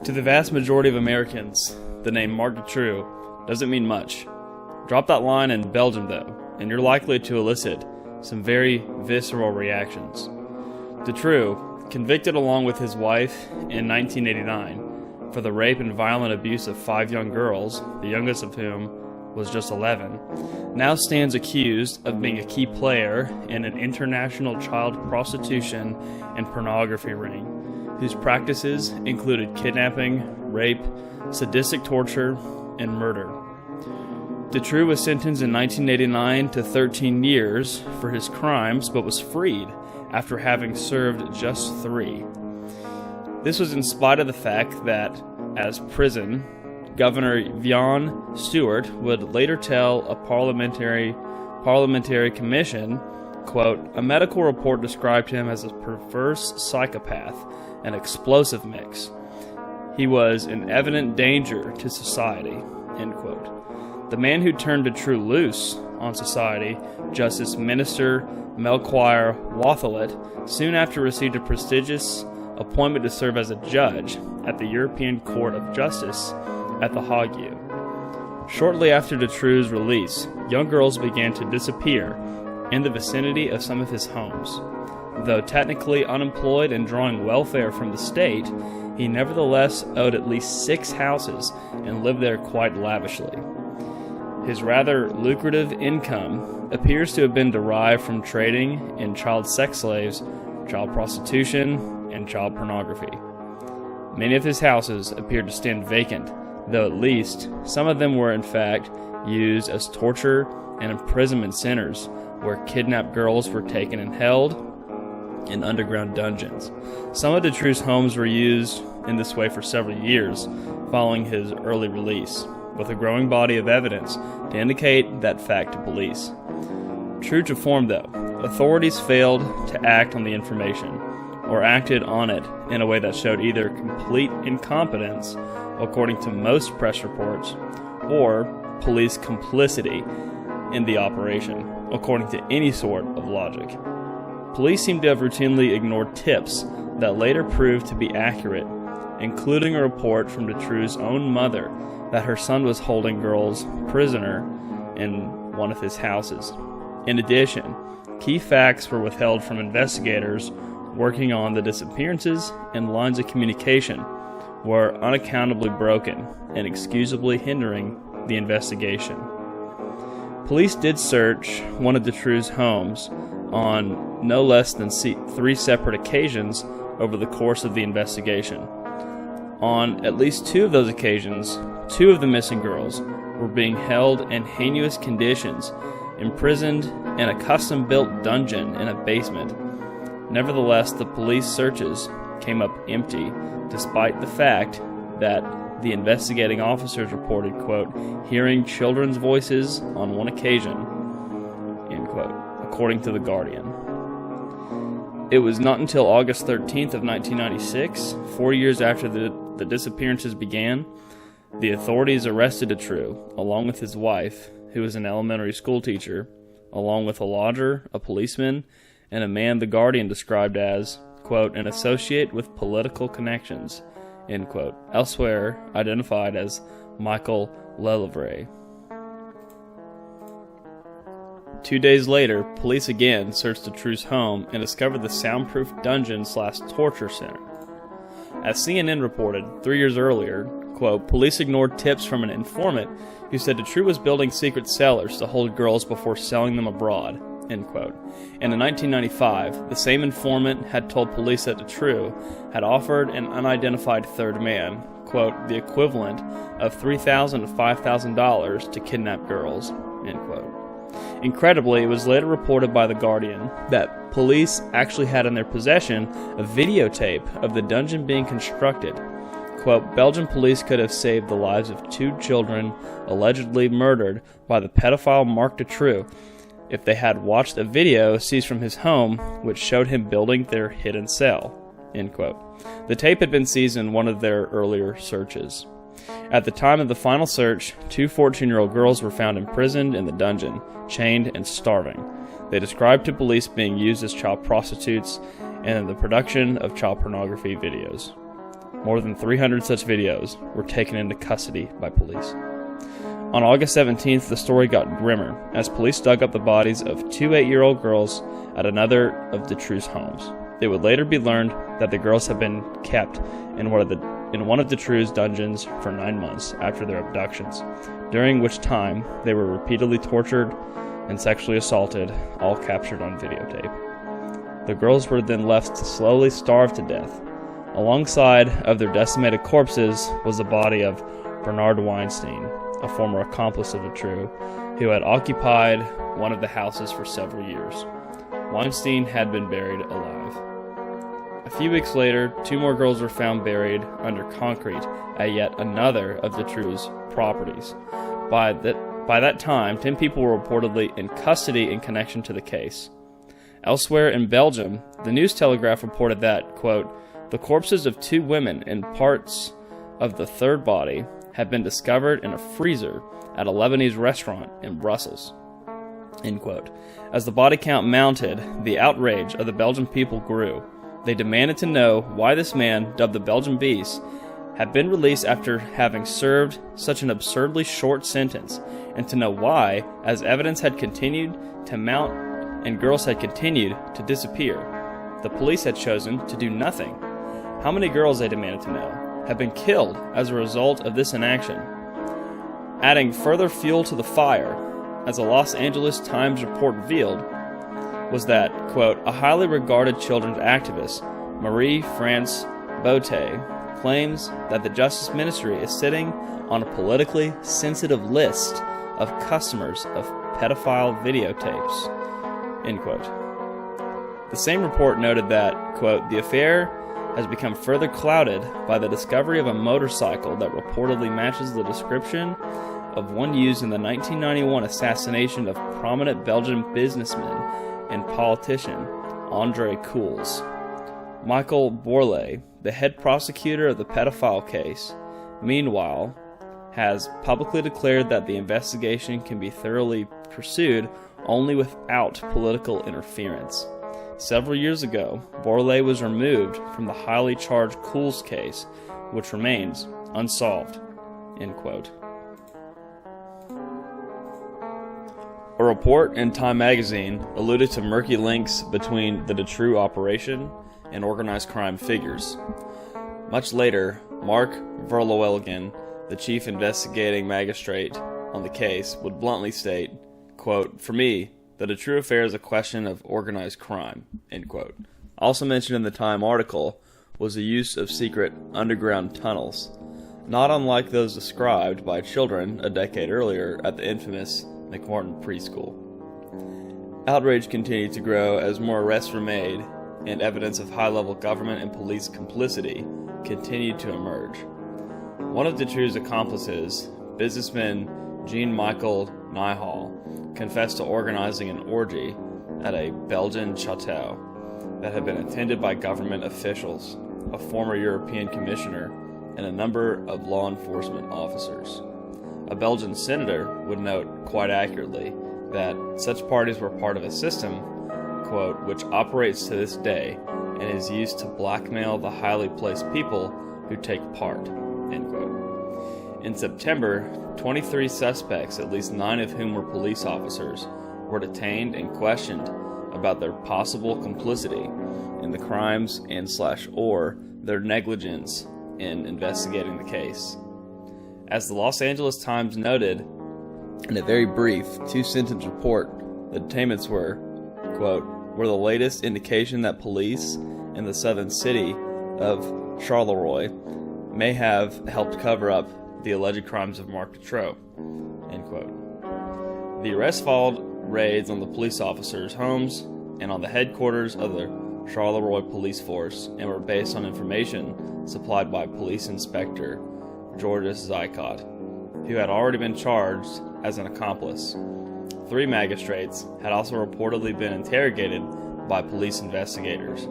To the vast majority of Americans, the name Marc Dutroux doesn't mean much. Drop that line in Belgium, though, and you're likely to elicit some very visceral reactions. Dutroux, convicted along with his wife in 1989 for the rape and violent abuse of 5 young girls, the youngest of whom was just 11, now stands accused of being a key player in an international child prostitution and pornography ring, whose practices included kidnapping, rape, sadistic torture, and murder. Dutroux was sentenced in 1989 to 13 years for his crimes, but was freed after having served just 3. This was in spite of the fact that, as prison, Governor Jan Stewart would later tell a parliamentary commission, quote, "A medical report described him as a perverse psychopath, an explosive mix. He was in evident danger to society," end quote. The man who turned Dutroux loose on society, Justice Minister Melchior Wathelet, soon after received a prestigious appointment to serve as a judge at the European Court of Justice at The Hague. Shortly after Dutroux's release, young girls began to disappear in the vicinity of some of his homes. Though technically unemployed and drawing welfare from the state, he nevertheless owed at least 6 houses and lived there quite lavishly. His rather lucrative income appears to have been derived from trading in child sex slaves, child prostitution, and child pornography. Many of his houses appeared to stand vacant, though at least some of them were in fact used as torture and imprisonment centers where kidnapped girls were taken and held in underground dungeons. Some of Dutroux's homes were used in this way for several years following his early release, with a growing body of evidence to indicate that fact to police. True to form, though, authorities failed to act on the information, or acted on it in a way that showed either complete incompetence, according to most press reports, or police complicity in the operation, according to any sort of logic. Police seem to have routinely ignored tips that later proved to be accurate, including a report from Dutroux's own mother that her son was holding girls prisoner in one of his houses. In addition, key facts were withheld from investigators working on the disappearances, and lines of communication were unaccountably broken, inexcusably hindering the investigation. Police did search one of Dutroux's homes on no less than 3 separate occasions over the course of the investigation. On at least 2 of those occasions, 2 of the missing girls were being held in heinous conditions, imprisoned in a custom-built dungeon in a basement. Nevertheless, the police searches came up empty, despite the fact that the investigating officers reported, quote, hearing children's voices on one occasion, end quote, according to The Guardian. It was not until August 13th of 1996, 4 years after the disappearances began, the authorities arrested Dutroux, along with his wife, who was an elementary school teacher, along with a lodger, a policeman, and a man The Guardian described as, quote, an associate with political connections, end quote, elsewhere identified as Michael Lelevre. 2 days later, police again searched Dutroux's home and discovered the soundproof dungeon/torture center. As CNN reported 3 years earlier, quote, police ignored tips from an informant who said Dutroux was building secret cellars to hold girls before selling them abroad, end quote. And in 1995, the same informant had told police that Dutroux had offered an unidentified third man, quote, the equivalent of $3,000 to $5,000 to kidnap girls, end quote. Incredibly, it was later reported by The Guardian that police actually had in their possession a videotape of the dungeon being constructed. Quote, Belgian police could have saved the lives of 2 children allegedly murdered by the pedophile Marc Dutroux if they had watched a video seized from his home which showed him building their hidden cell, end quote. The tape had been seized in one of their earlier searches. At the time of the final search, 2 14-year-old girls were found imprisoned in the dungeon, chained and starving. They described to police being used as child prostitutes and in the production of child pornography videos. More than 300 such videos were taken into custody by police. On August 17th, the story got grimmer as police dug up the bodies of two 8-year-old girls at another of Dutroux' homes. It would later be learned that the girls had been kept in one of Dutroux' dungeons for 9 months after their abductions, during which time they were repeatedly tortured and sexually assaulted, all captured on videotape. The girls were then left to slowly starve to death. Alongside of their decimated corpses was the body of Bernard Weinstein, a former accomplice of Dutroux, who had occupied one of the houses for several years. Weinstein had been buried alive. A few weeks later, 2 more girls were found buried under concrete at yet another of Dutroux' properties. By that time, 10 people were reportedly in custody in connection to the case. Elsewhere in Belgium, the News Telegraph reported that, quote, the corpses of 2 women and parts of the third body had been discovered in a freezer at a Lebanese restaurant in Brussels. End quote. As the body count mounted, the outrage of the Belgian people grew. They demanded to know why this man, dubbed the Belgian Beast, had been released after having served such an absurdly short sentence, and to know why, as evidence had continued to mount and girls had continued to disappear, the police had chosen to do nothing. How many girls, they demanded to know, have been killed as a result of this inaction? Adding further fuel to the fire, as a Los Angeles Times report revealed, was that, quote, a highly regarded children's activist, Marie-France Beauté, claims that the Justice Ministry is sitting on a politically sensitive list of customers of pedophile videotapes, end quote. The same report noted that, quote, the affair has become further clouded by the discovery of a motorcycle that reportedly matches the description of one used in the 1991 assassination of prominent Belgian businessman and politician André Coul's. Michael Borlée, the head prosecutor of the pedophile case, meanwhile, has publicly declared that the investigation can be thoroughly pursued only without political interference. Several years ago, Borlée was removed from the highly charged Coul's case, which remains unsolved. End quote. A report in Time magazine alluded to murky links between the Dutroux operation and organized crime figures. Much later, Mark Verleugen, the chief investigating magistrate on the case, would bluntly state, quote, for me, the Dutroux affair is a question of organized crime, end quote. Also mentioned in the Time article was the use of secret underground tunnels, not unlike those described by children a decade earlier at the infamous McMartin preschool. Outrage continued to grow as more arrests were made, and evidence of high-level government and police complicity continued to emerge. One of Dutroux' accomplices, businessman Jean-Michel Nihal, confessed to organizing an orgy at a Belgian chateau that had been attended by government officials, a former European commissioner, and a number of law enforcement officers. A Belgian senator would note quite accurately that such parties were part of a system, quote, which operates to this day and is used to blackmail the highly placed people who take part, end quote. In September, 23 suspects, at least 9 of whom were police officers, were detained and questioned about their possible complicity in the crimes and/or their negligence in investigating the case. As the Los Angeles Times noted in a very brief 2-sentence report, the detainments were, quote, were the latest indication that police in the southern city of Charleroi may have helped cover up the alleged crimes of Marc Dutroux, end quote. The arrests followed raids on the police officers' homes and on the headquarters of the Charleroi police force and were based on information supplied by police inspector Georges Zicot, who had already been charged as an accomplice. 3 magistrates had also reportedly been interrogated by police investigators.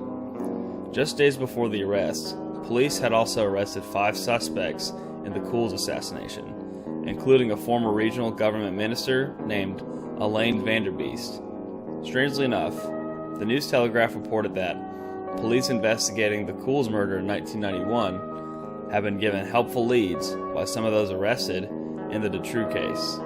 Just days before the arrest, police had also arrested 5 suspects in the Coul's assassination, including a former regional government minister named Alain Vanderbeest. Strangely enough, the News-Telegraph reported that police investigating the Cools murder in 1991 have been given helpful leads by some of those arrested in the DeTrue case.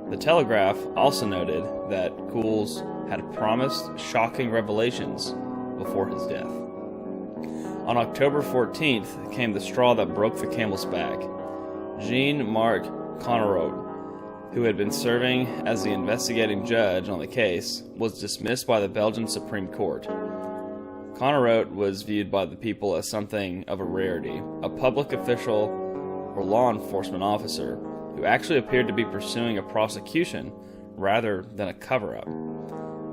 The Telegraph also noted that Cools had promised shocking revelations before his death. On October 14th came the straw that broke the camel's back. Jean-Marc Connerotte, who had been serving as the investigating judge on the case, was dismissed by the Belgian Supreme Court. Connerotte was viewed by the people as something of a rarity, a public official or law enforcement officer who actually appeared to be pursuing a prosecution rather than a cover-up.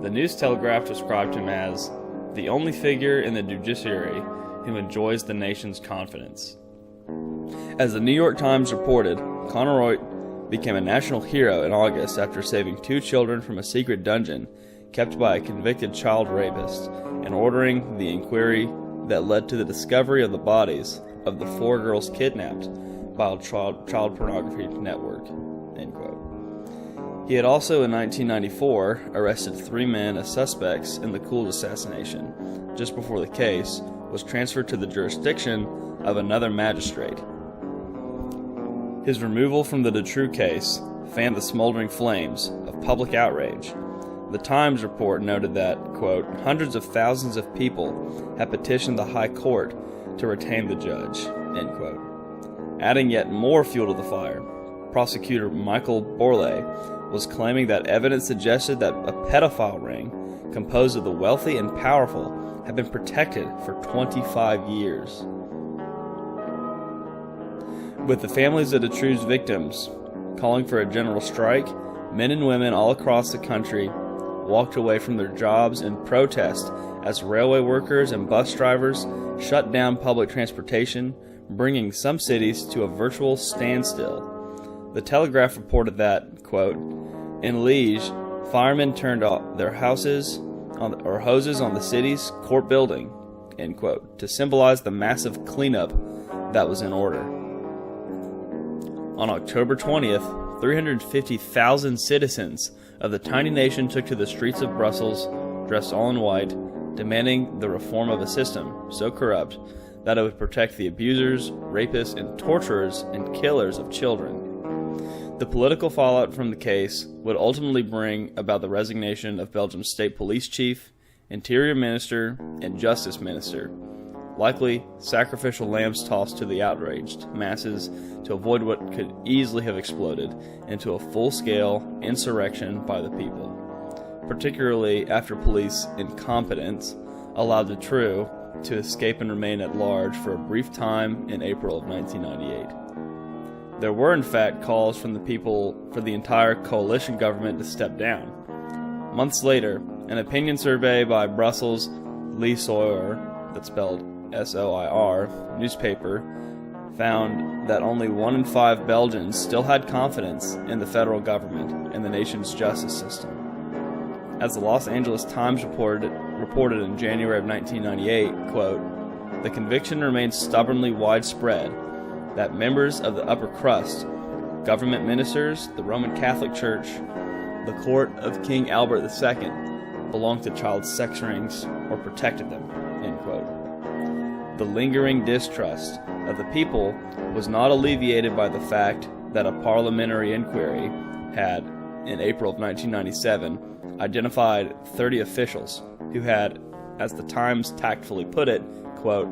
The News-Telegraph described him as the only figure in the judiciary who enjoys the nation's confidence. As the New York Times reported, Connerotte became a national hero in August after saving 2 children from a secret dungeon kept by a convicted child rapist and ordering the inquiry that led to the discovery of the bodies of the 4 girls kidnapped by a child pornography network. End quote. He had also in 1994 arrested 3 men as suspects in the Cools assassination, just before the case was transferred to the jurisdiction of another magistrate. His removal from the DeTrue case fanned the smoldering flames of public outrage. The Times report noted that, quote, hundreds of thousands of people had petitioned the High Court to retain the judge, end quote. Adding yet more fuel to the fire, prosecutor Michael Borlée was claiming that evidence suggested that a pedophile ring composed of the wealthy and powerful had been protected for 25 years. With the families of DeTrue's victims calling for a general strike, men and women all across the country walked away from their jobs in protest as railway workers and bus drivers shut down public transportation, bringing some cities to a virtual standstill. The Telegraph reported that, quote, in Liège, firemen turned their hoses on the city's court building, end quote, to symbolize the massive cleanup that was in order. On October 20th, 350,000 citizens of the tiny nation took to the streets of Brussels, dressed all in white, demanding the reform of a system so corrupt that it would protect the abusers, rapists, and torturers and killers of children. The political fallout from the case would ultimately bring about the resignation of Belgium's state police chief, interior minister, and justice minister, likely sacrificial lambs tossed to the outraged masses to avoid what could easily have exploded into a full-scale insurrection by the people, particularly after police incompetence allowed DeTrue to escape and remain at large for a brief time in April of 1998. There were in fact calls from the people for the entire coalition government to step down. Months later, an opinion survey by Brussels Lesoir, that's spelled S-O-I-R, newspaper, found that only 1 in 5 Belgians still had confidence in the federal government and the nation's justice system. As the Los Angeles Times reported in January of 1998, quote, the conviction remains stubbornly widespread that members of the upper crust, government ministers, the Roman Catholic Church, the court of King Albert II, belonged to child sex rings or protected them, end quote. The lingering distrust of the people was not alleviated by the fact that a parliamentary inquiry had, in April of 1997, identified 30 officials who had, as the Times tactfully put it, quote,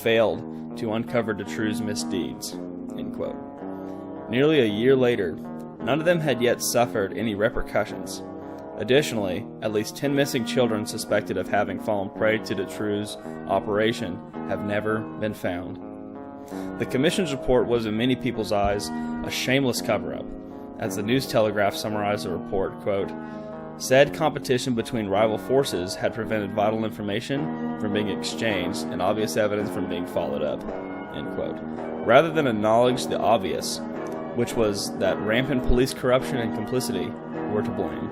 failed to uncover DeTrue's misdeeds, end quote. Nearly a year later, none of them had yet suffered any repercussions. Additionally, at least 10 missing children suspected of having fallen prey to DeTrue's operation have never been found. The Commission's report was, in many people's eyes, a shameless cover-up. As the News-Telegraph summarized the report, quote, said competition between rival forces had prevented vital information from being exchanged and obvious evidence from being followed up, end quote, rather than acknowledge the obvious, which was that rampant police corruption and complicity were to blame.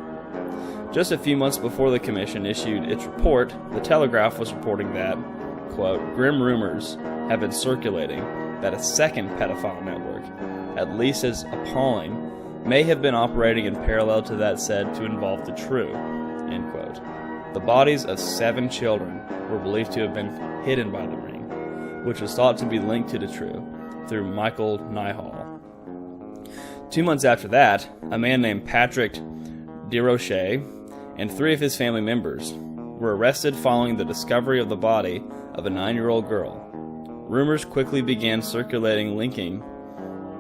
Just a few months before the Commission issued its report, the Telegraph was reporting that, quote, grim rumors have been circulating that a second pedophile network, at least as appalling, may have been operating in parallel to that said to involve DeTrue, end quote. The bodies of 7 children were believed to have been hidden by the ring, which was thought to be linked to Dutroux through Michael Nihal. 2 months after that, a man named Patrick DeRoche and 3 of his family members were arrested following the discovery of the body of a 9-year-old girl. Rumors quickly began circulating linking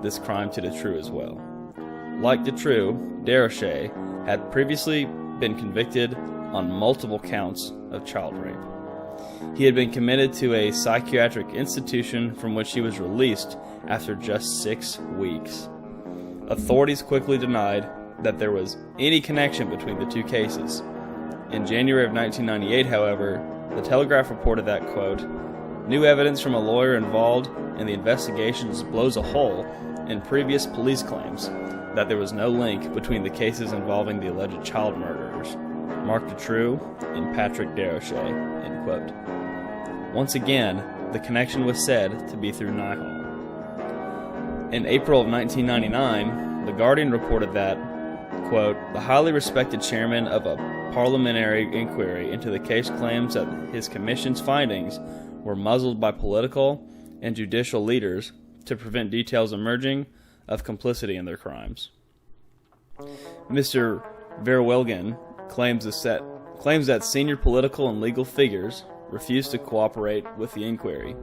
this crime to Dutroux as well. Like Dutroux, DeRoche had previously been convicted on multiple counts of child rape. He had been committed to a psychiatric institution from which he was released after just 6 weeks. Authorities quickly denied that there was any connection between the 2 cases. In January of 1998, however, the Telegraph reported that, quote, "New evidence from a lawyer involved in the investigations blows a hole in previous police claims that there was no link between the cases involving the alleged child murderers, Marc Dutroux and Patrick DeRoche," end quote. Once again, the connection was said to be through Nihal. In April of 1999, The Guardian reported that, quote, "The highly respected chairman of a parliamentary inquiry into the case claims that his commission's findings were muzzled by political and judicial leaders to prevent details emerging of complicity in their crimes." Mr. Verwilgen claims that senior political and legal figures refused to cooperate with the inquiry.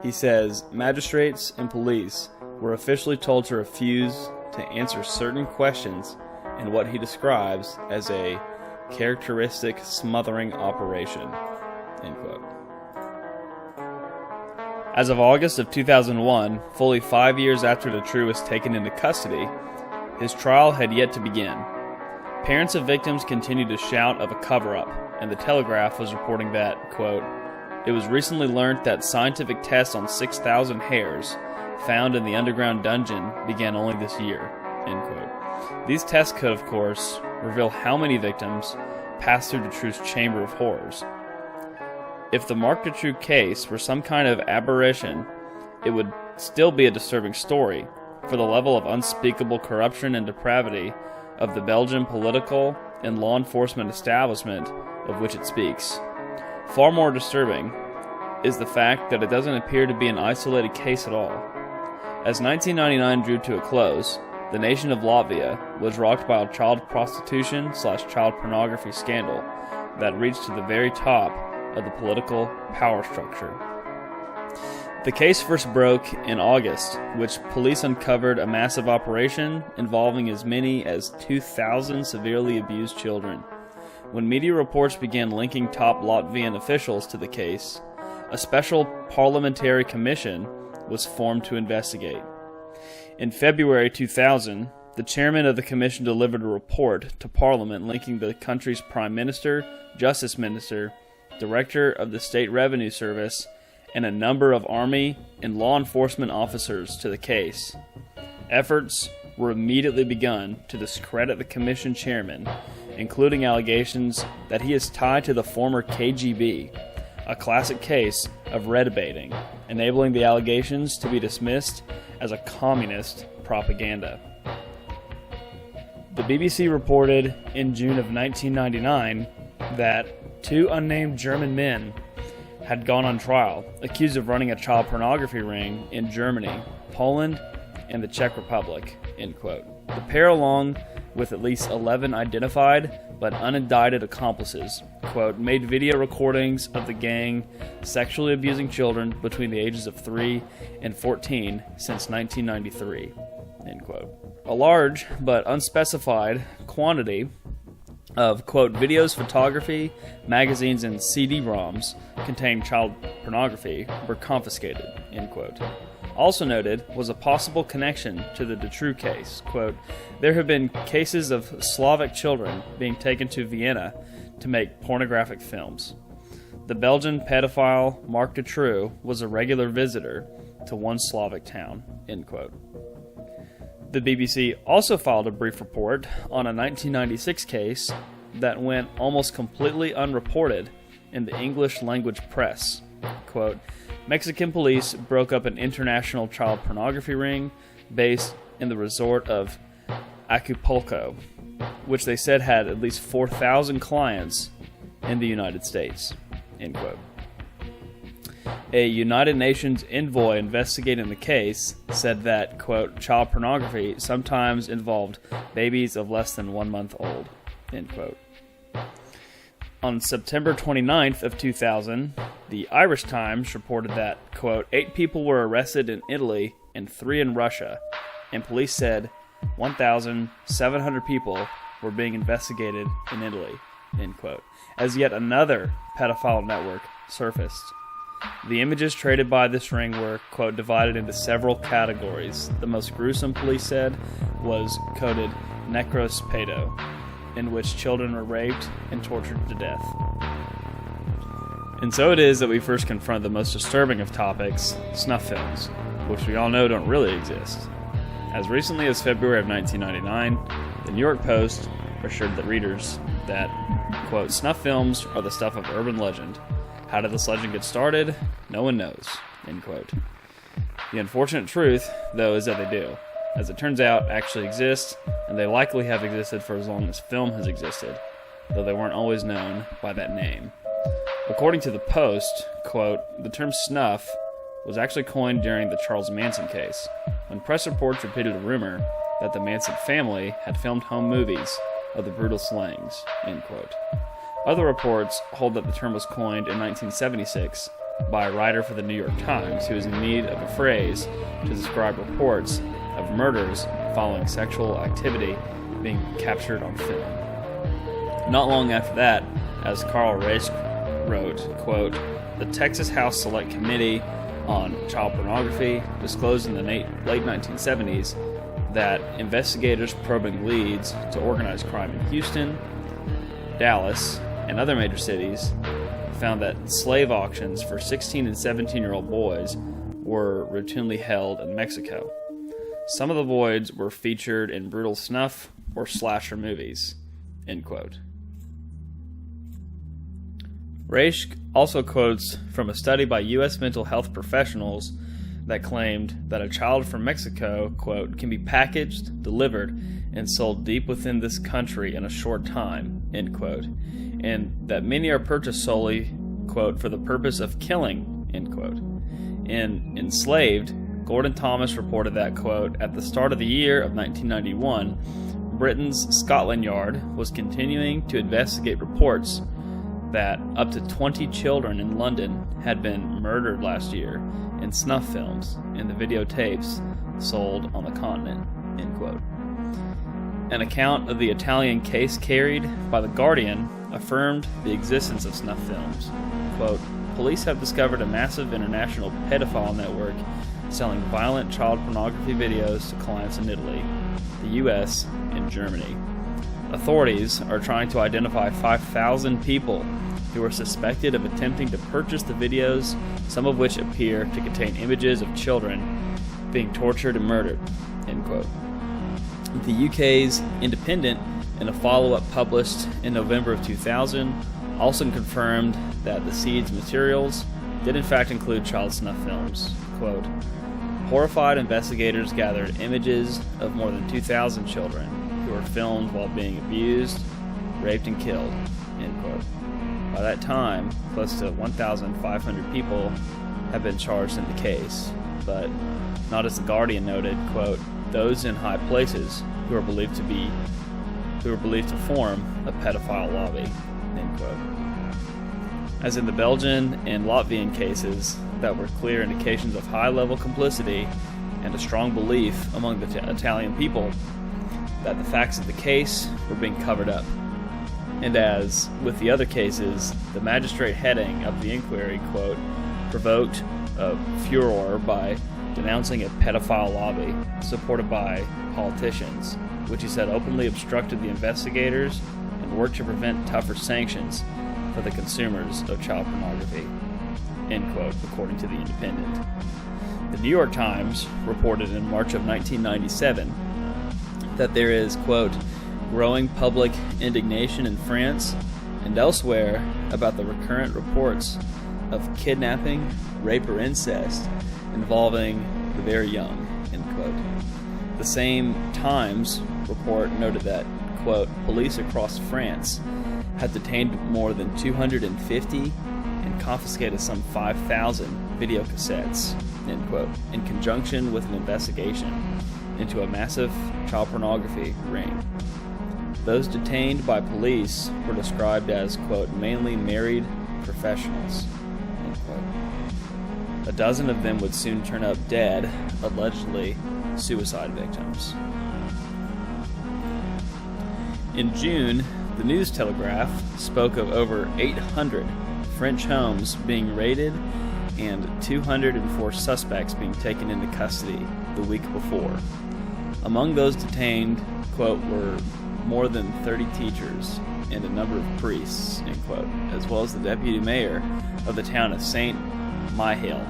He says magistrates and police were officially told to refuse to answer certain questions in what he describes as a characteristic smothering operation, end quote. As of August of 2001, fully 5 years after Dutroux was taken into custody, his trial had yet to begin. Parents of victims continued to shout of a cover-up, and the Telegraph was reporting that, quote, "It was recently learnt that scientific tests on 6,000 hairs found in the underground dungeon began only this year," end quote. These tests could, of course, reveal how many victims passed through Dutroux's chamber of horrors. If the Marc Dutroux case were some kind of aberration, it would still be a disturbing story for the level of unspeakable corruption and depravity of the Belgian political and law enforcement establishment of which it speaks. Far more disturbing is the fact that it doesn't appear to be an isolated case at all. As 1999 drew to a close, the nation of Latvia was rocked by a child prostitution/child pornography scandal that reached to the very top of the political power structure. The case first broke in August, which police uncovered a massive operation involving as many as 2,000 severely abused children. When media reports began linking top Latvian officials to the case, a special parliamentary commission was formed to investigate. In February 2000, the chairman of the commission delivered a report to Parliament linking the country's Prime Minister, Justice Minister, Director of the State Revenue Service, and a number of army and law enforcement officers to the case. Efforts were immediately begun to discredit the commission chairman, including allegations that he is tied to the former KGB, a classic case of red baiting, enabling the allegations to be dismissed as a communist propaganda. The BBC reported in June of 1999 that 2 unnamed German men had gone on trial, accused of running a child pornography ring in Germany, Poland, and the Czech Republic, end quote. The pair, along with at least 11 identified but unindicted accomplices, quote, made video recordings of the gang sexually abusing children between the ages of 3 and 14 since 1993, end quote. A large but unspecified quantity of, quote, videos, photography, magazines, and CD-ROMs containing child pornography were confiscated, end quote. Also noted was a possible connection to the Dutroux case. Quote, there have been cases of Slavic children being taken to Vienna to make pornographic films. The Belgian pedophile Marc Dutroux was a regular visitor to one Slavic town, end quote. The BBC also filed a brief report on a 1996 case that went almost completely unreported in the English language press. Quote, Mexican police broke up an international child pornography ring based in the resort of Acapulco, which they said had at least 4,000 clients in the United States, end quote. A United Nations envoy investigating the case said that, quote, child pornography sometimes involved babies of less than 1 month old, end quote. On September 29th of 2000, the Irish Times reported that, quote, 8 people were arrested in Italy and 3 in Russia, and police said 1,700 people were being investigated in Italy, end quote, as yet another pedophile network surfaced. The images traded by this ring were, quote, divided into several categories. The most gruesome, police said, was coded necros pedo, in which children were raped and tortured to death. And so it is that we first confront the most disturbing of topics, snuff films, which we all know don't really exist. As recently as February of 1999, the New York Post assured the readers that, quote, snuff films are the stuff of urban legend. How did this legend get started? No one knows, end quote. The unfortunate truth, though, is that they do. As it turns out, actually exist, and they likely have existed for as long as film has existed, though they weren't always known by that name. According to the Post, quote, the term snuff was actually coined during the Charles Manson case, when press reports repeated a rumor that the Manson family had filmed home movies of the brutal slayings, end quote. Other reports hold that the term was coined in 1976 by a writer for the New York Times who was in need of a phrase to describe reports of murders following sexual activity being captured on film. Not long after that, as Carl Raisk wrote, quote, the Texas House Select Committee on Child Pornography disclosed in the late 1970s that investigators probing leads to organized crime in Houston, Dallas, and other major cities found that slave auctions for 16 and 17-year-old boys were routinely held in Mexico. Some of the boys were featured in brutal snuff or slasher movies, end quote. Raisk also quotes from a study by U.S. mental health professionals that claimed that a child from Mexico, quote, can be packaged, delivered, and sold deep within this country in a short time, end quote, and that many are purchased solely, quote, for the purpose of killing, end quote. In Enslaved, Gordon Thomas reported that, quote, at the start of the year of 1991, Britain's Scotland Yard was continuing to investigate reports that up to 20 children in London had been murdered last year in snuff films and the videotapes sold on the continent, end quote. An account of the Italian case carried by The Guardian affirmed the existence of snuff films. Quote, police have discovered a massive international pedophile network selling violent child pornography videos to clients in Italy, the US, and Germany. Authorities are trying to identify 5,000 people who are suspected of attempting to purchase the videos, some of which appear to contain images of children being tortured and murdered, end quote. The UK's Independent, in a follow-up published in November of 2000, also confirmed that the seed's materials did in fact include child snuff films. Quote, horrified investigators gathered images of more than 2,000 children who were filmed while being abused, raped, and killed, end quote. By that time, close to 1,500 people have been charged in the case, but not, as The Guardian noted, quote, those in high places who are believed to form a pedophile lobby, end quote. As in the Belgian and Latvian cases, that were clear indications of high-level complicity and a strong belief among the Italian people that the facts of the case were being covered up. And as with the other cases, the magistrate heading of the inquiry, quote, provoked a furor by denouncing a pedophile lobby supported by politicians, which he said openly obstructed the investigators and worked to prevent tougher sanctions for the consumers of child pornography, end quote, according to the Independent. The New York Times reported in March of 1997 that there is, quote, growing public indignation in France and elsewhere about the recurrent reports of kidnapping, rape, or incest involving the very young, end quote. The same Times report noted that, quote, police across France had detained more than 250 and confiscated some 5,000 video cassettes, end quote, in conjunction with an investigation into a massive child pornography ring. Those detained by police were described as, quote, mainly married professionals, end quote. A dozen of them would soon turn up dead, allegedly suicide victims. In June, the News Telegraph spoke of over 800 French homes being raided and 204 suspects being taken into custody the week before. Among those detained, quote, were more than 30 teachers and a number of priests, end quote, as well as the deputy mayor of the town of St. Mihiel.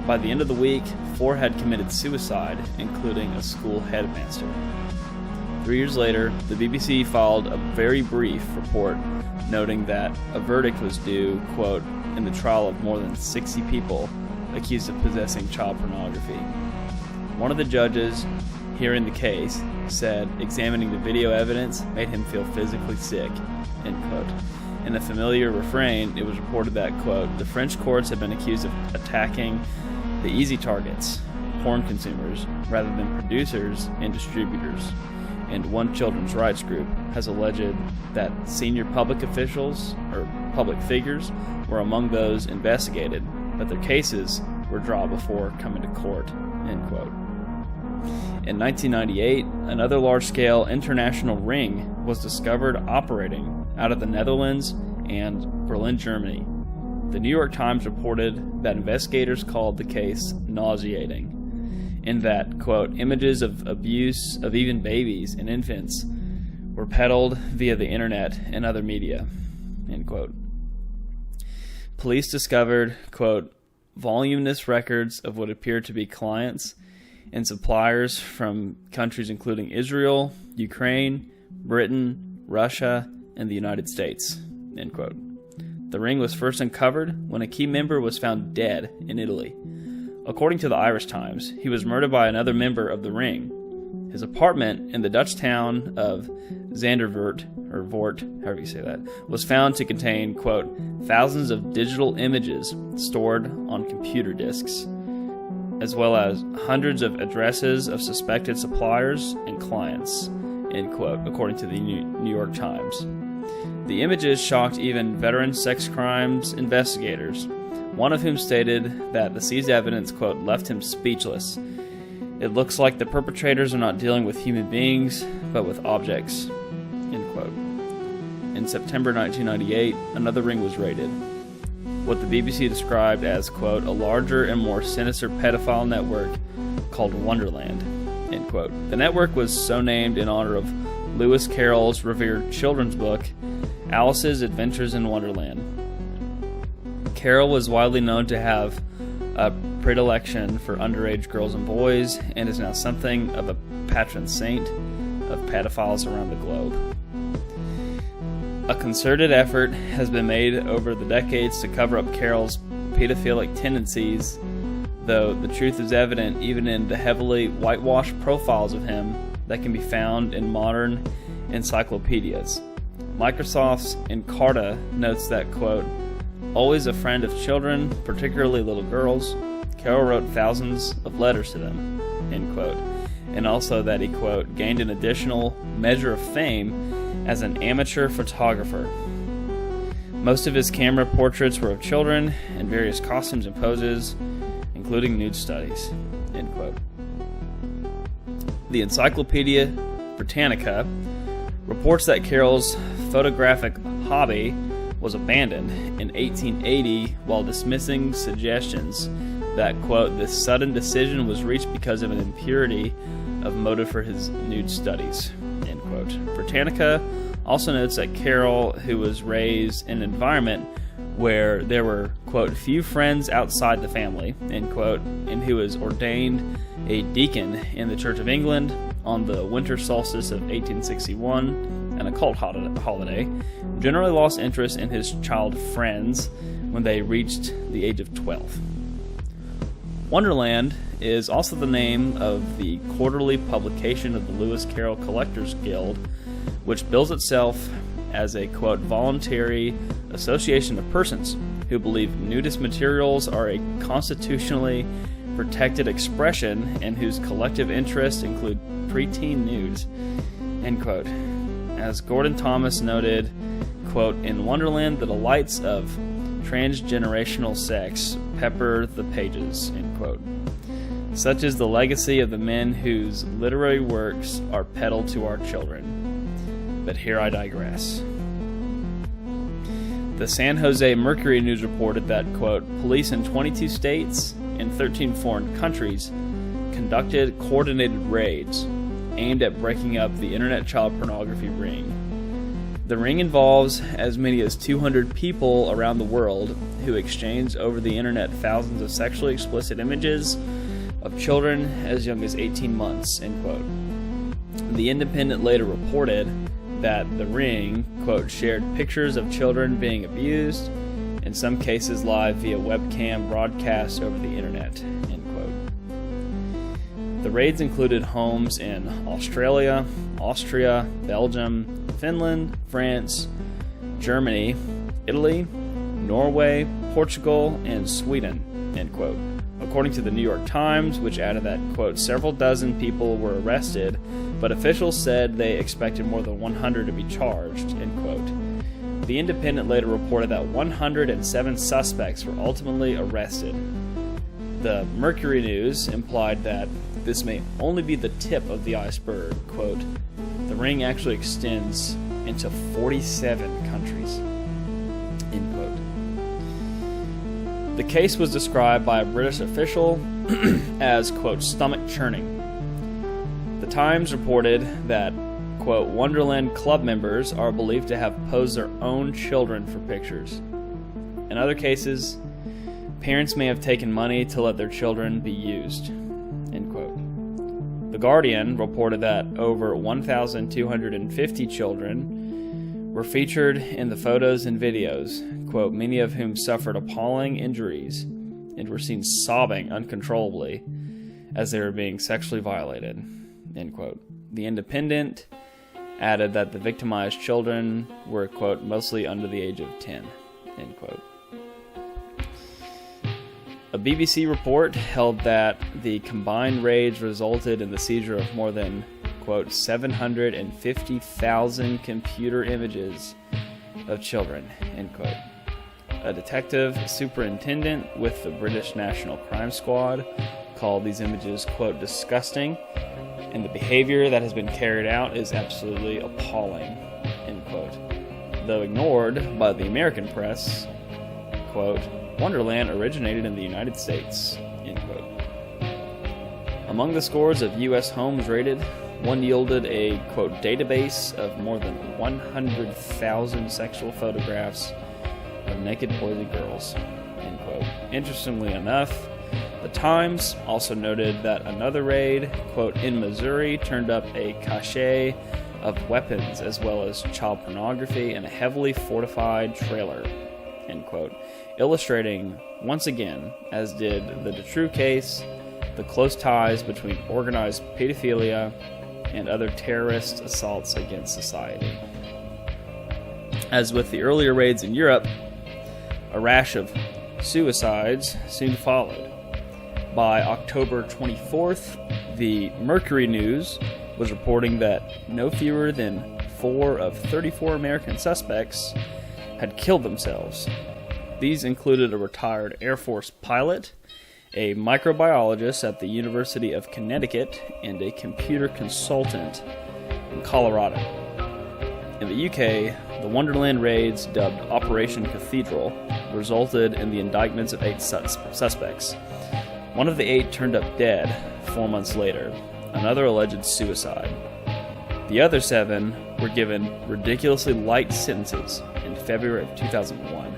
By the end of the week, 4 had committed suicide, including a school headmaster. 3 years later, the BBC filed a very brief report noting that a verdict was due, quote, in the trial of more than 60 people accused of possessing child pornography. One of the judges hearing the case said examining the video evidence made him feel physically sick, end quote. In a familiar refrain, it was reported that, quote, the French courts have been accused of attacking the easy targets, porn consumers, rather than producers and distributors. And one children's rights group has alleged that senior public officials or public figures were among those investigated, but their cases were dropped before coming to court, end quote. In 1998, another large-scale international ring was discovered operating out of the Netherlands and Berlin, Germany. The New York Times reported that investigators called the case nauseating, in that, quote, images of abuse of even babies and infants were peddled via the internet and other media, end quote. Police discovered, quote, voluminous records of what appeared to be clients and suppliers from countries including Israel, Ukraine, Britain, Russia, and the United States, end quote. The ring was first uncovered when a key member was found dead in Italy. According to the Irish Times, he was murdered by another member of the ring. His apartment in the Dutch town of Zandervoort, or Voort, however you say that, was found to contain, quote, thousands of digital images stored on computer disks, as well as hundreds of addresses of suspected suppliers and clients, end quote, according to the New York Times. The images shocked even veteran sex crimes investigators, one of whom stated that the seized evidence, quote, left him speechless. It looks like the perpetrators are not dealing with human beings, but with objects, end quote. In September 1998, another ring was raided, what the BBC described as, quote, a larger and more sinister pedophile network called Wonderland, end quote. The network was so named in honor of Lewis Carroll's revered children's book, Alice's Adventures in Wonderland. Carroll was widely known to have a predilection for underage girls and boys, and is now something of a patron saint of pedophiles around the globe. A concerted effort has been made over the decades to cover up Carroll's pedophilic tendencies, though the truth is evident even in the heavily whitewashed profiles of him that can be found in modern encyclopedias. Microsoft's Encarta notes that, quote, always a friend of children, particularly little girls, Carroll wrote thousands of letters to them, end quote, and also that he, quote, gained an additional measure of fame as an amateur photographer. Most of his camera portraits were of children in various costumes and poses, including nude studies, end quote. The Encyclopedia Britannica reports that Carroll's photographic hobby was abandoned in 1880 while dismissing suggestions that, quote, this sudden decision was reached because of an impurity of motive for his nude studies, end quote. Britannica also notes that Carroll, who was raised in an environment where there were, quote, few friends outside the family, end quote, and who was ordained a deacon in the Church of England on the winter solstice of 1861, an occult holiday, generally lost interest in his child friends when they reached the age of 12. Wonderland is also the name of the quarterly publication of the Lewis Carroll Collectors Guild, which bills itself as a, quote, voluntary association of persons who believe nudist materials are a constitutionally protected expression and whose collective interests include preteen nudes, end quote. As Gordon Thomas noted, quote, in Wonderland, the delights of transgenerational sex pepper the pages, end quote. Such is the legacy of the men whose literary works are peddled to our children. But here I digress. The San Jose Mercury News reported that, quote, police in 22 states and 13 foreign countries conducted coordinated raids aimed at breaking up the internet child pornography ring. The ring involves as many as 200 people around the world who exchange over the internet thousands of sexually explicit images of children as young as 18 months, end quote. The Independent later reported that the ring, quote, shared pictures of children being abused, in some cases live via webcam broadcast over the internet, end quote. The raids included homes in Australia, Austria, Belgium, Finland, France, Germany, Italy, Norway, Portugal, and Sweden, end quote. According to the New York Times, which added that, quote, several dozen people were arrested, but officials said they expected more than 100 to be charged, end quote. The Independent later reported that 107 suspects were ultimately arrested. The Mercury News implied that this may only be the tip of the iceberg, quote, the ring actually extends into 47 countries, end quote. The case was described by a British official as, quote, stomach churning. The Times reported that, quote, Wonderland club members are believed to have posed their own children for pictures. In other cases, parents may have taken money to let their children be used, end quote. The Guardian reported that over 1,250 children were featured in the photos and videos, quote, many of whom suffered appalling injuries and were seen sobbing uncontrollably as they were being sexually violated, end quote. The Independent added that the victimized children were, quote, mostly under the age of 10, end quote. A BBC report held that the combined raids resulted in the seizure of more than, quote, 750,000 computer images of children, end quote. A detective superintendent with the British National Crime Squad called these images, quote, disgusting, and the behavior that has been carried out is absolutely appalling, end quote. Though ignored by the American press, quote, Wonderland originated in the United States, end quote. Among the scores of U.S. homes raided, one yielded a, quote, database of more than 100,000 sexual photographs of naked boys and girls, end quote. Interestingly enough, the Times also noted that another raid, quote, in Missouri turned up a cache of weapons as well as child pornography in a heavily fortified trailer, end quote, illustrating once again, as did the Detrue case, the close ties between organized pedophilia and other terrorist assaults against society. As with the earlier raids in Europe, a rash of suicides soon followed. By October 24th, the Mercury News was reporting that no fewer than 4 of 34 American suspects had killed themselves. These included a retired Air Force pilot, a microbiologist at the University of Connecticut, and a computer consultant in Colorado. In the UK, the Wonderland raids, dubbed Operation Cathedral, resulted in the indictments of 8 suspects. One of the 8 turned up dead 4 months later, another alleged suicide. The other 7 were given ridiculously light sentences in February of 2001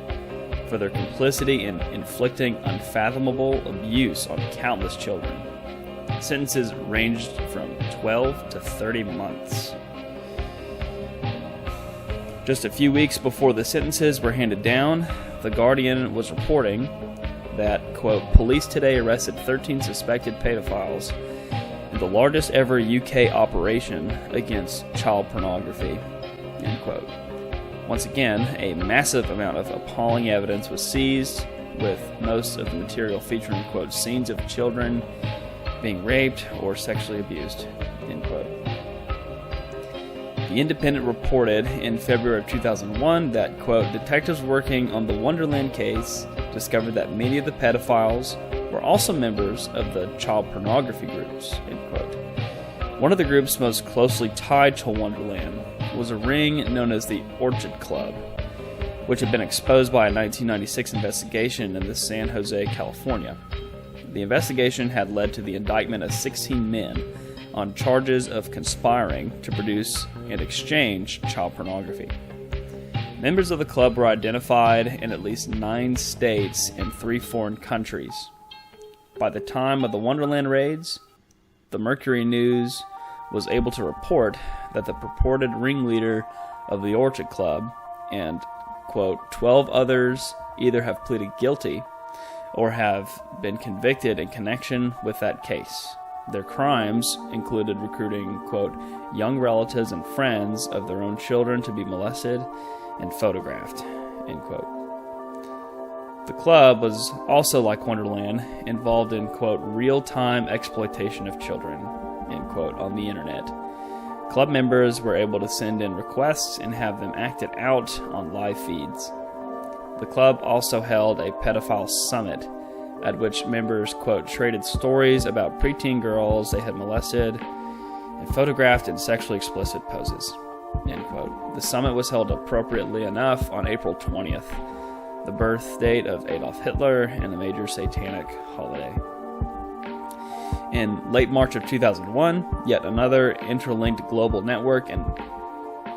for their complicity in inflicting unfathomable abuse on countless children. Sentences ranged from 12 to 30 months. Just a few weeks before the sentences were handed down, The Guardian was reporting that, quote, police today arrested 13 suspected pedophiles in the largest ever UK operation against child pornography, end quote. Once again, a massive amount of appalling evidence was seized, with most of the material featuring, quote, scenes of children being raped or sexually abused, end quote. The Independent reported in February of 2001 that, quote, detectives working on the Wonderland case discovered that many of the pedophiles were also members of the child pornography groups, end quote. One of the groups most closely tied to Wonderland was a ring known as the Orchid Club, which had been exposed by a 1996 investigation in San Jose, California. The investigation had led to the indictment of 16 men on charges of conspiring to produce and exchange child pornography. Members of the club were identified in at least 9 states and 3 foreign countries. By the time of the Wonderland raids, the Mercury News was able to report that the purported ringleader of the Orchid Club and, quote, 12 others either have pleaded guilty or have been convicted in connection with that case. Their crimes included recruiting, quote, young relatives and friends of their own children to be molested and photographed, end quote. The club was also, like Wonderland, involved in, quote, real-time exploitation of children, end quote, on the internet. Club members were able to send in requests and have them acted out on live feeds. The club also held a pedophile summit at which members, quote, traded stories about preteen girls they had molested and photographed in sexually explicit poses, end quote. The summit was held appropriately enough on April 20th, the birth date of Adolf Hitler and a major satanic holiday. In late March of 2001, yet another interlinked global network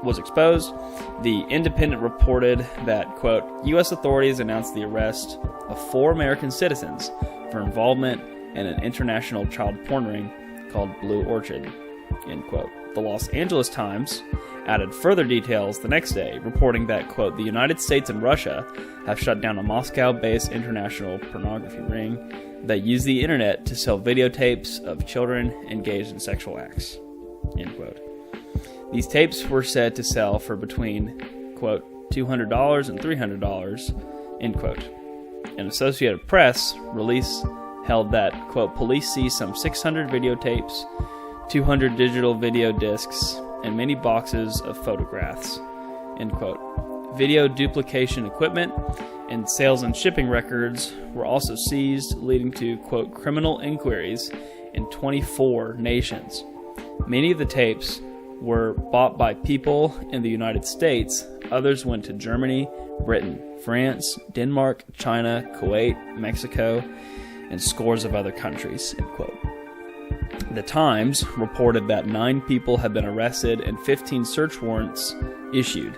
was exposed. The Independent reported that, quote, U.S. authorities announced the arrest of 4 American citizens for involvement in an international child porn ring called Blue Orchid, end quote. The Los Angeles Times added further details the next day, reporting that, quote, the United States and Russia have shut down a Moscow-based international pornography ring that used the internet to sell videotapes of children engaged in sexual acts, end quote. These tapes were said to sell for between, quote, $200 and $300, end quote. An Associated Press release held that, quote, police seized some 600 videotapes, 200 digital video discs, and many boxes of photographs, end quote. Video duplication equipment and sales and shipping records were also seized, leading to, quote, criminal inquiries in 24 nations. Many of the tapes were bought by people in the United States. Others went to Germany, Britain, France, Denmark, China, Kuwait, Mexico, and scores of other countries, end quote. The Times reported that 9 people had been arrested and 15 search warrants issued.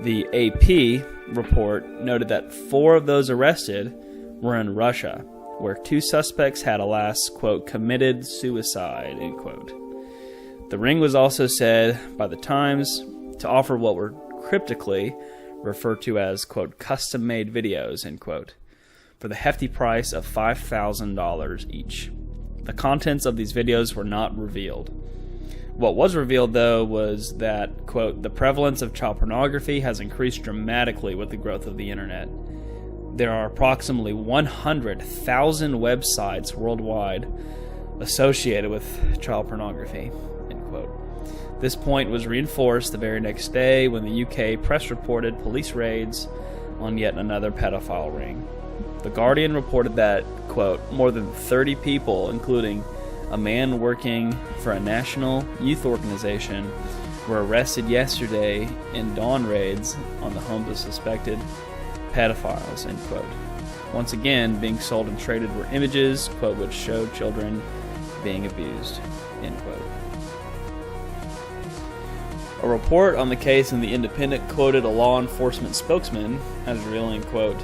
The AP report noted that 4 of those arrested were in Russia, where 2 suspects had, alas, quote, committed suicide, end quote. The ring was also said by the Times to offer what were cryptically referred to as, quote, custom-made videos, end quote, for the hefty price of $5,000 each. The contents of these videos were not revealed. What was revealed, though, was that, quote, the prevalence of child pornography has increased dramatically with the growth of the internet. There are approximately 100,000 websites worldwide associated with child pornography, end quote. This point was reinforced the very next day when the UK press reported police raids on yet another pedophile ring. The Guardian reported that, quote, more than 30 people, including a man working for a national youth organization, were arrested yesterday in dawn raids on the homes of suspected pedophiles, end quote. Once again, being sold and traded were images, quote, which showed children being abused, end quote. A report on the case in the Independent quoted a law enforcement spokesman as revealing, quote,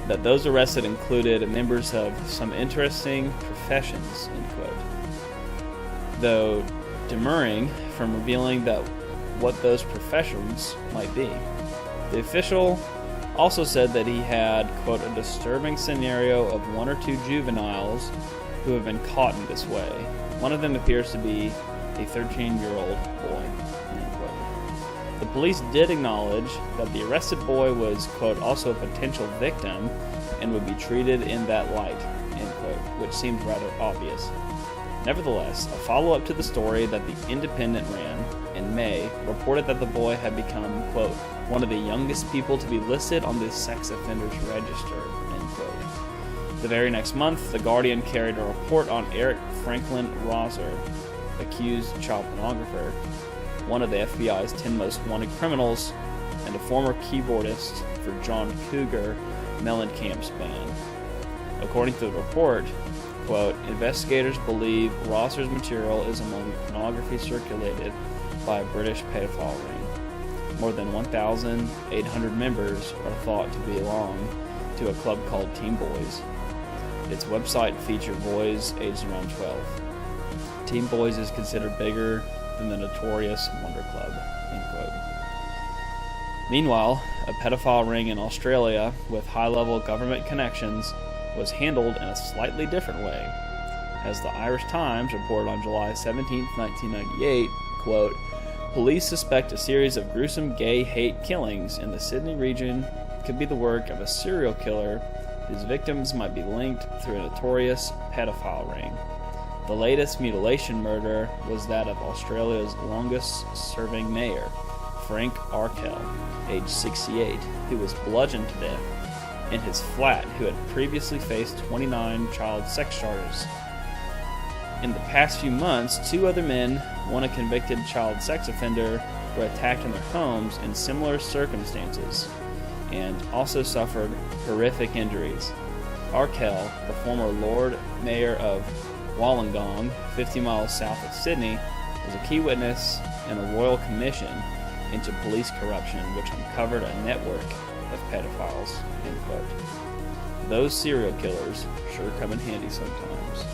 that those arrested included members of some interesting professions, end quote, though demurring from revealing that what those professions might be. The official also said that he had, quote, a disturbing scenario of 1 or 2 juveniles who have been caught in this way. One of them appears to be a 13-year-old boy, end quote. The police did acknowledge that the arrested boy was, quote, also a potential victim and would be treated in that light, end quote, which seemed rather obvious. Nevertheless, a follow-up to the story that The Independent ran in May reported that the boy had become, quote, one of the youngest people to be listed on the sex offenders register, end quote. The very next month, The Guardian carried a report on Eric Franklin Rosser, accused child pornographer, one of the FBI's 10 most wanted criminals, and a former keyboardist for John Cougar Mellencamp's band. According to the report, quote, investigators believe Rosser's material is among pornography circulated by a British pedophile ring. More than 1,800 members are thought to belong to a club called Teen Boys. Its website featured boys aged around 12. Teen Boys is considered bigger than the notorious Wonder Club, end quote. Meanwhile, a pedophile ring in Australia with high-level government connections was handled in a slightly different way. As the Irish Times reported on July 17, 1998, quote, police suspect a series of gruesome gay hate killings in the Sydney region could be the work of a serial killer whose victims might be linked through a notorious pedophile ring. The latest mutilation murder was that of Australia's longest-serving mayor, Frank Arkell, age 68, who was bludgeoned to death in his flat, who had previously faced 29 child sex charges. In the past few months, 2 other men, one a convicted child sex offender, were attacked in their homes in similar circumstances and also suffered horrific injuries. Arkell, the former Lord Mayor of Wollongong, 50 miles south of Sydney, was a key witness in a royal commission into police corruption which uncovered a network of pedophiles, end quote. Those serial killers sure come in handy sometimes.